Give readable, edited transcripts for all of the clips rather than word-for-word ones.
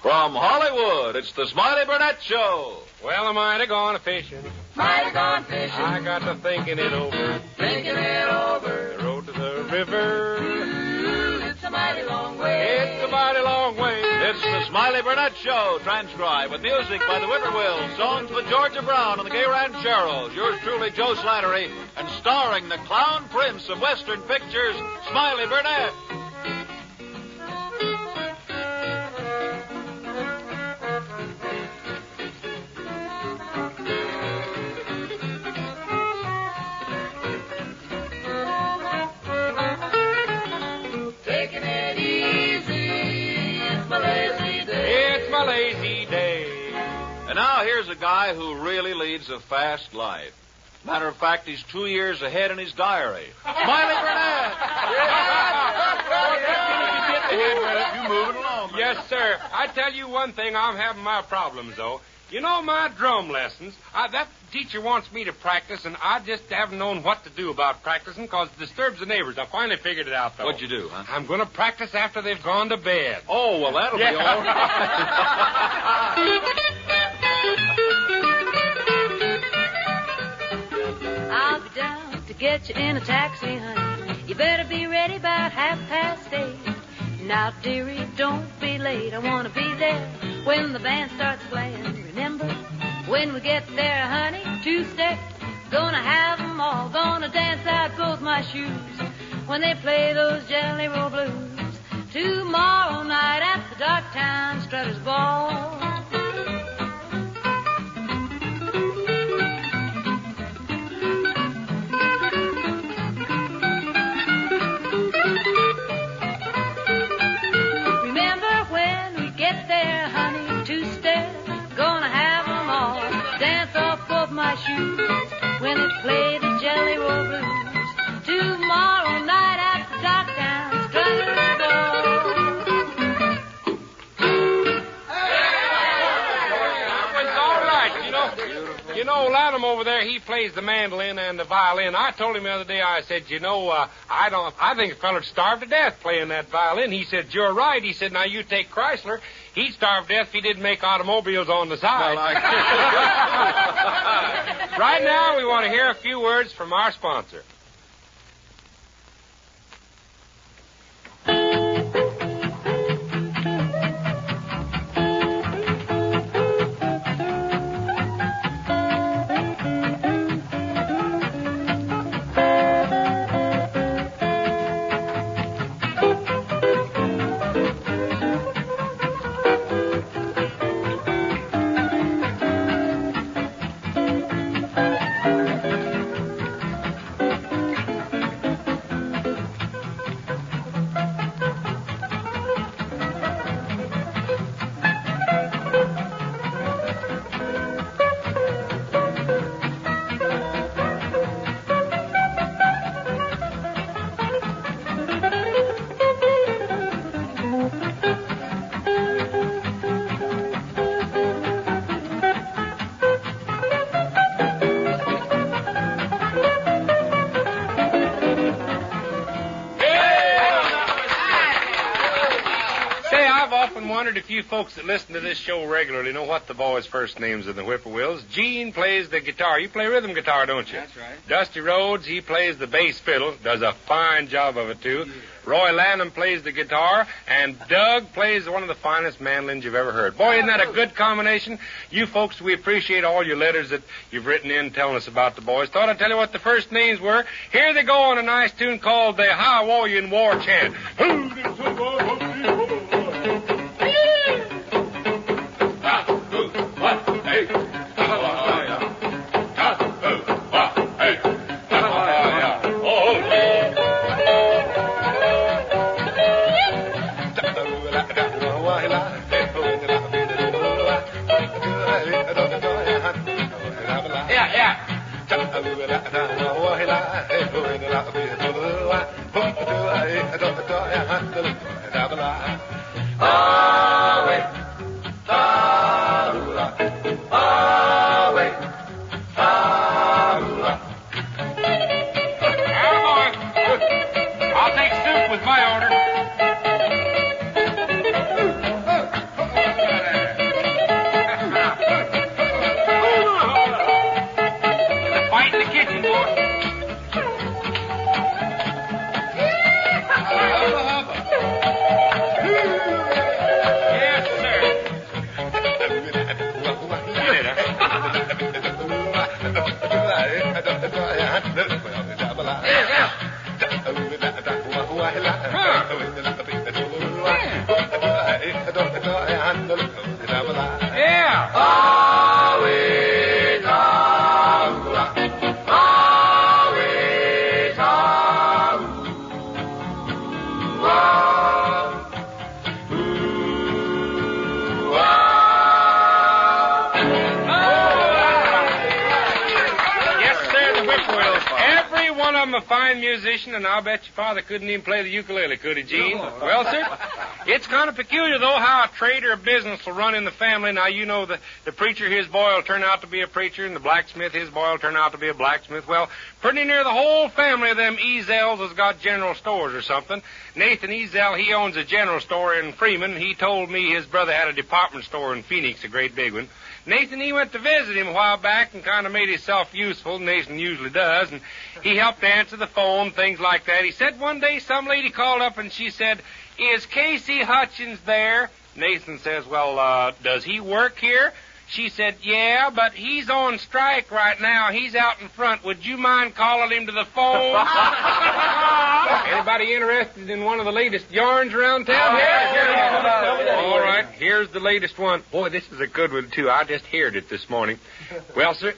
From Hollywood, it's the Smiley Burnette Show. Well, I might have gone a-fishing. Might have gone fishing. I got to thinking it over. Thinking it over. The road to the river. It's a mighty long way. It's a mighty long way. It's the Smiley Burnette Show, transcribed with music by the Whippoorwills, songs with Georgia Brown and the Gay Rancheros, yours truly, Joe Slattery, and starring the Clown Prince of Western Pictures, Smiley Burnette. And now here's a guy who really leads a fast life. Matter of fact, he's 2 years ahead in his diary. Smiley Burnette! You moving along, man. Yes, sir. I tell you one thing, I'm having my problems, though. You know, my drum lessons, that teacher wants me to practice, and I just haven't known what to do about practicing because it disturbs the neighbors. I finally figured it out, though. What'd you do, huh? I'm going to practice after they've gone to bed. Oh, well, that'll be all right. I'll be down to get you in a taxi, honey. You better be ready about 8:30. Now, dearie, don't be late. I want to be there when the band starts playing. Remember, when we get there, honey, 2-step. Gonna have 'em all. Gonna dance out both my shoes when they play those Jelly Roll Blues. Tomorrow night at the Darktown Strutters Ball. Shoes when they play the Jelly Roll Blues. Tomorrow night at the Darktown Strutters Ball. That was all right, You know, Lanham over there, he plays the mandolin and the violin. I told him the other day, I said, I think a feller'd starve to death playing that violin. He said, you're right. He said, now you take Chrysler. He'd starve to death if he didn't make automobiles on the side. Well, Right now, we want to hear a few words from our sponsor. Wondered if you folks that listen to this show regularly know what the boys' first names in the Whippoorwills. Gene plays the guitar. You play rhythm guitar, don't you? That's right. Dusty Rhodes, he plays the bass fiddle. Does a fine job of it, too. Yeah. Roy Lanham plays the guitar, and Doug plays one of the finest mandolins you've ever heard. Boy, isn't that a good combination? You folks, we appreciate all your letters that you've written in telling us about the boys. Thought I'd tell you what the first names were. Here they go on a nice tune called the Hawaiian War Chant. Yeah. I'm a fine musician, and I'll bet your father couldn't even play the ukulele, could he, Gene? Well, sir, it's kind of peculiar, though, how a trade or a business will run in the family. Now, you know, the preacher, his boy will turn out to be a preacher, and the blacksmith, his boy will turn out to be a blacksmith. Well, pretty near the whole family of them Ezels has got general stores or something. Nathan Ezel, he owns a general store in Freeman. He told me his brother had a department store in Phoenix, a great big one. Nathan, he went to visit him a while back and kind of made himself useful. Nathan usually does, and he helped answer the phone, things like that. He said one day some lady called up and she said, "Is Casey Hutchins there?" Nathan says, "Well, does he work here?" She said, "Yeah, but he's on strike right now. He's out in front. Would you mind calling him to the phone?" Anybody interested in one of the latest yarns around town? All right, here's the latest one. Boy, this is a good one, too. I just heard it this morning. Well, sir,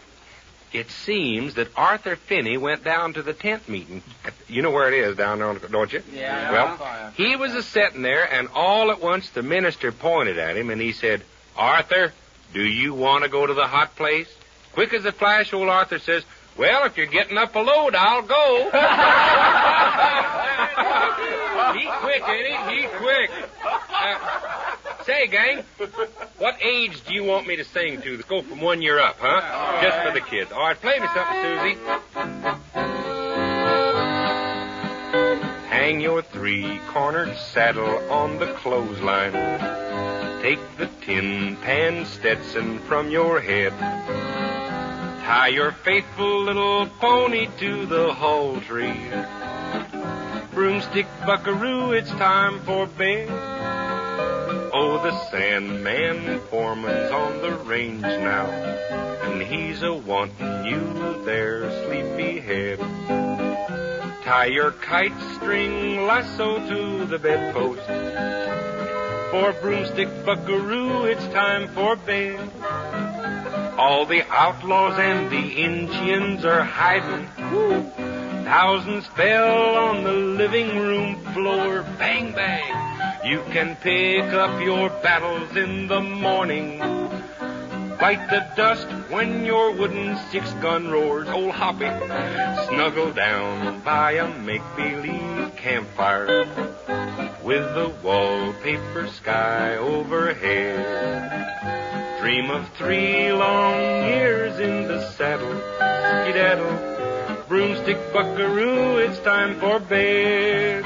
it seems that Arthur Finney went down to the tent meeting. You know where it is down there, don't you? Yeah. Well, he was a-sitting there, and all at once the minister pointed at him, and he said, "Arthur, do you want to go to the hot place?" Quick as a flash, old Arthur says, "Well, if you're getting up a load, I'll go." He's quick, ain't he? He's quick. Say, gang, what age do you want me to sing to? Let's go from 1 year up, huh? Just for the kids. All right, play me something, Susie. Hang your three-cornered saddle on the clothesline. Take the tin pan Stetson from your head. Tie your faithful little pony to the hull tree. Broomstick buckaroo, it's time for bed. Oh, the Sandman foreman's on the range now, and he's a-wantin' you there, sleepyhead. Tie your kite string lasso to the bedpost. For Broomstick buckaroo, it's time for bed. All the outlaws and the Indians are hiding. Thousands fell on the living room floor. Bang, bang. You can pick up your battles in the morning. Bite the dust when your wooden six-gun roars. Old Hoppy, snuggle down by a make-believe campfire with the wallpaper sky overhead. Dream of 3 long years in the saddle. Skedaddle. Broomstick buckaroo, it's time for bed.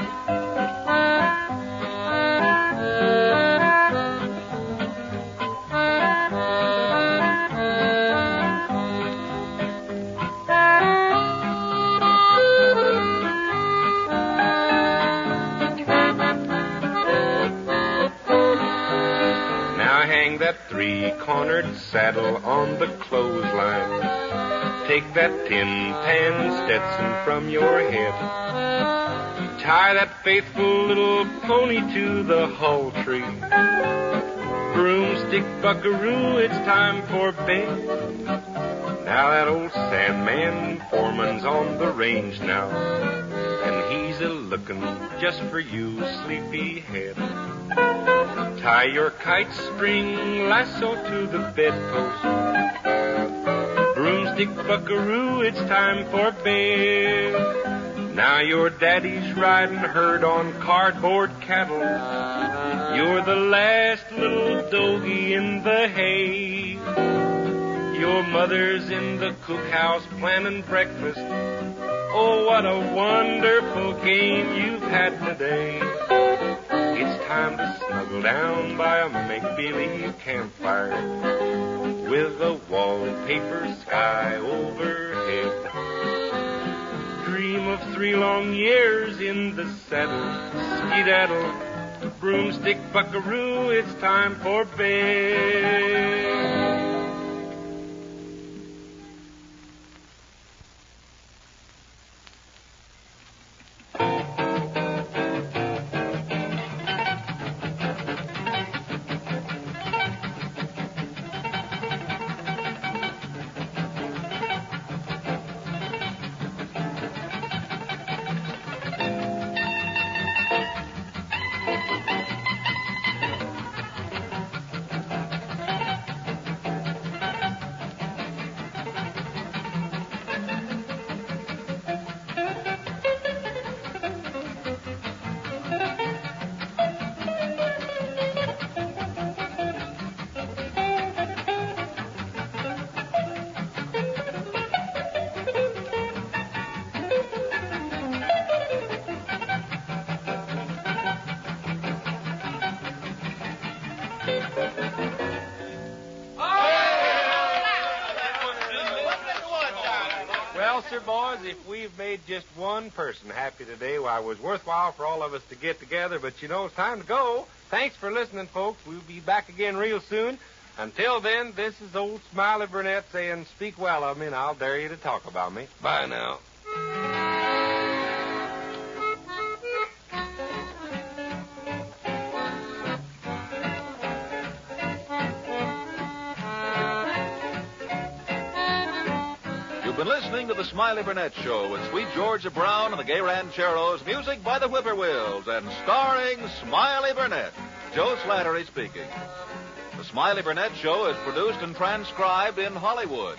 Now hang that 3-cornered saddle on the clothesline. Take that tin pan Stetson from your head. Tie that faithful little pony to the hull tree. Broomstick buckaroo, it's time for bed. Now that old Sandman foreman's on the range now, and he's a-looking just for you, sleepyhead. Tie your kite string lasso to the bedpost. Broomstick buckaroo, it's time for bed. Now your daddy's riding herd on cardboard cattle. You're the last little doggy in the hay. Your mother's in the cookhouse planning breakfast. Oh, what a wonderful game you've had today. It's time to snuggle down by a make-believe campfire with a wallpaper sky overhead. Dream of 3 long years in the saddle. Skedaddle. Broomstick buckaroo, it's time for bed. sir, boys, if we've made just one person happy today, well, it was worthwhile for all of us to get together. But, it's time to go. Thanks for listening, folks. We'll be back again real soon. Until then, this is old Smiley Burnette saying, speak well of me, and I'll dare you to talk about me. Bye now. You've been listening to the Smiley Burnette Show with Sweet Georgia Brown and the Gay Rancheros, music by the Whippoorwills, and starring Smiley Burnette. Joe Slattery speaking. The Smiley Burnette Show is produced and transcribed in Hollywood.